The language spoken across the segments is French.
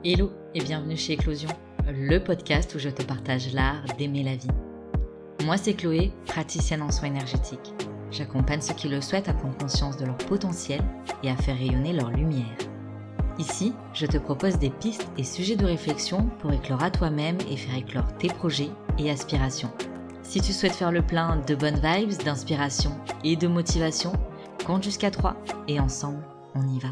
Hello et bienvenue chez Éclosion, le podcast où je te partage l'art d'aimer la vie. Moi c'est Chloé, praticienne en soins énergétiques. J'accompagne ceux qui le souhaitent à prendre conscience de leur potentiel et à faire rayonner leur lumière. Ici, je te propose des pistes et sujets de réflexion pour éclore à toi-même et faire éclore tes projets et aspirations. Si tu souhaites faire le plein de bonnes vibes, d'inspiration et de motivation, compte jusqu'à 3 et ensemble, on y va.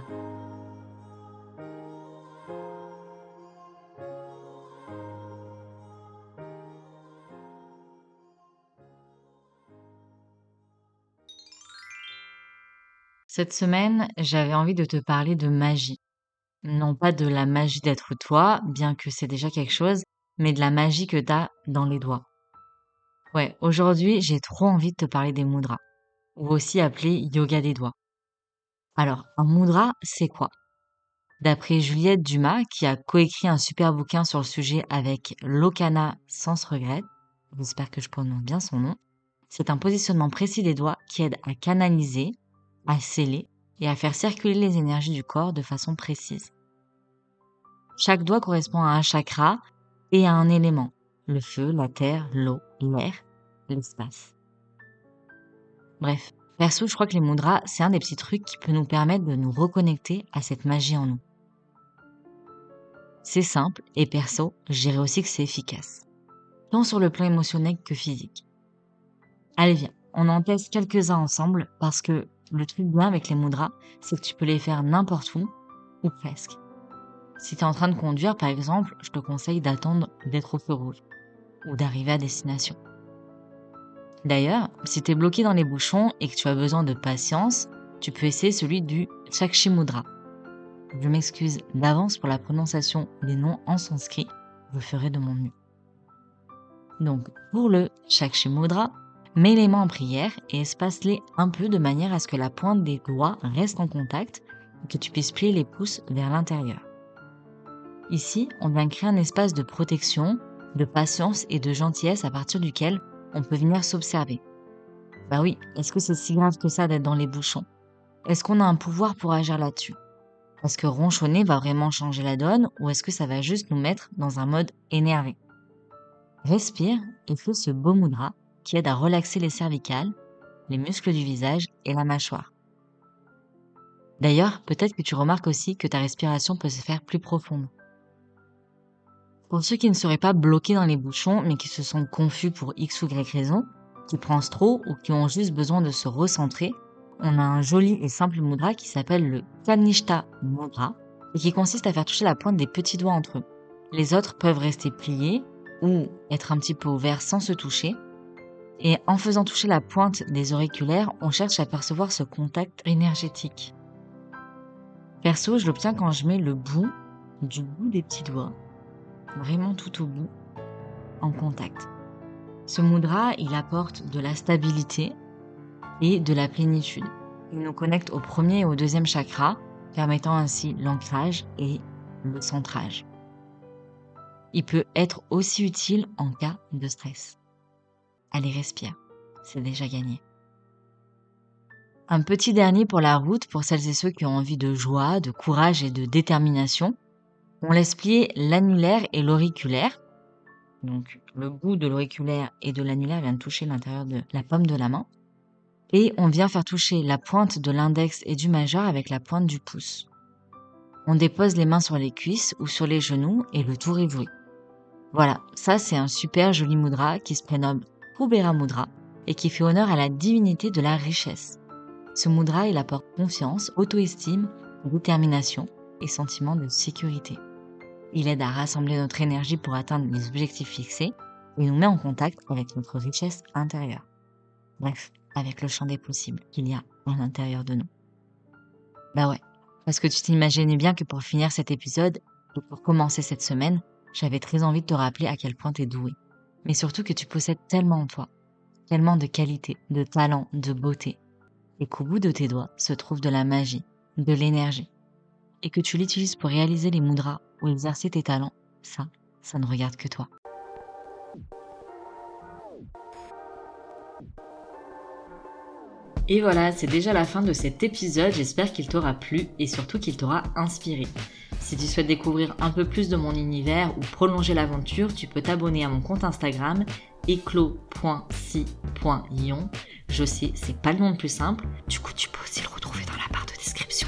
Cette semaine, j'avais envie de te parler de magie. Non pas de la magie d'être toi, bien que c'est déjà quelque chose, mais de la magie que t'as dans les doigts. Ouais, aujourd'hui, j'ai trop envie de te parler des mudras, ou aussi appelé yoga des doigts. Alors, un mudra, c'est quoi? D'après Juliette Dumas, qui a coécrit un super bouquin sur le sujet avec Lokana Sans Regret, j'espère que je prononce bien son nom, c'est un positionnement précis des doigts qui aide à canaliser, à sceller et à faire circuler les énergies du corps de façon précise. Chaque doigt correspond à un chakra et à un élément, le feu, la terre, l'eau, l'air, l'espace. Bref, perso, je crois que les mudras, c'est un des petits trucs qui peut nous permettre de nous reconnecter à cette magie en nous. C'est simple et perso, je dirais aussi que c'est efficace, tant sur le plan émotionnel que physique. Allez viens, on en teste quelques-uns ensemble parce que le truc bien avec les mudras, c'est que tu peux les faire n'importe où ou presque. Si tu es en train de conduire, par exemple, je te conseille d'attendre d'être au feu rouge ou d'arriver à destination. D'ailleurs, si tu es bloqué dans les bouchons et que tu as besoin de patience, tu peux essayer celui du Chakshi Mudra. Je m'excuse d'avance pour la prononciation des noms en sanskrit, je ferai de mon mieux. Donc, pour le Chakshi Mudra, mets les mains en prière et espace-les un peu de manière à ce que la pointe des doigts reste en contact et que tu puisses plier les pouces vers l'intérieur. Ici, on vient créer un espace de protection, de patience et de gentillesse à partir duquel on peut venir s'observer. Bah oui, est-ce que c'est si grave que ça d'être dans les bouchons? Est-ce qu'on a un pouvoir pour agir là-dessus? Est-ce que ronchonner va vraiment changer la donne ou est-ce que ça va juste nous mettre dans un mode énervé? Respire et fais ce beau mudra qui aide à relaxer les cervicales, les muscles du visage et la mâchoire. D'ailleurs, peut-être que tu remarques aussi que ta respiration peut se faire plus profonde. Pour ceux qui ne seraient pas bloqués dans les bouchons, mais qui se sentent confus pour X ou Y raison, qui pensent trop ou qui ont juste besoin de se recentrer, on a un joli et simple mudra qui s'appelle le Kanishta Mudra et qui consiste à faire toucher la pointe des petits doigts entre eux. Les autres peuvent rester pliés ou être un petit peu ouverts sans se toucher. Et en faisant toucher la pointe des auriculaires, on cherche à percevoir ce contact énergétique. Perso, je l'obtiens quand je mets le bout du bout des petits doigts, vraiment tout au bout, en contact. Ce mudra, il apporte de la stabilité et de la plénitude. Il nous connecte au premier et au deuxième chakra, permettant ainsi l'ancrage et le centrage. Il peut être aussi utile en cas de stress. Allez, respire, c'est déjà gagné. Un petit dernier pour la route, pour celles et ceux qui ont envie de joie, de courage et de détermination. On laisse plier l'annulaire et l'auriculaire. Donc, le bout de l'auriculaire et de l'annulaire vient de toucher l'intérieur de la paume de la main. Et on vient faire toucher la pointe de l'index et du majeur avec la pointe du pouce. On dépose les mains sur les cuisses ou sur les genoux et le tour est joué. Voilà, ça c'est un super joli mudra qui se prénomme Kubera Mudra et qui fait honneur à la divinité de la richesse. Ce mudra, il apporte confiance, auto-estime, détermination et sentiment de sécurité. Il aide à rassembler notre énergie pour atteindre les objectifs fixés et nous met en contact avec notre richesse intérieure. Bref, avec le champ des possibles qu'il y a à l'intérieur de nous. Bah ouais, parce que tu t'imaginais bien que pour finir cet épisode, et pour commencer cette semaine, j'avais très envie de te rappeler à quel point t'es doué. Mais surtout que tu possèdes tellement en toi, tellement de qualités, de talent, de beauté. Et qu'au bout de tes doigts se trouve de la magie, de l'énergie. Et que tu l'utilises pour réaliser les mudras ou exercer tes talents, ça ne regarde que toi. Et voilà, c'est déjà la fin de cet épisode, j'espère qu'il t'aura plu et surtout qu'il t'aura inspiré. Si tu souhaites découvrir un peu plus de mon univers ou prolonger l'aventure, tu peux t'abonner à mon compte Instagram eclos.si.ion. Je sais, c'est pas le nom le plus simple, du coup tu peux aussi le retrouver dans la barre de description.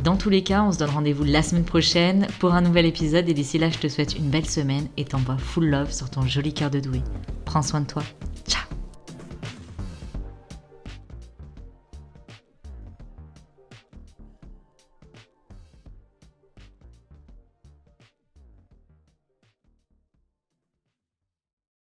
Dans tous les cas, on se donne rendez-vous la semaine prochaine pour un nouvel épisode et d'ici là, je te souhaite une belle semaine et t'envoie full love sur ton joli cœur de doué. Prends soin de toi.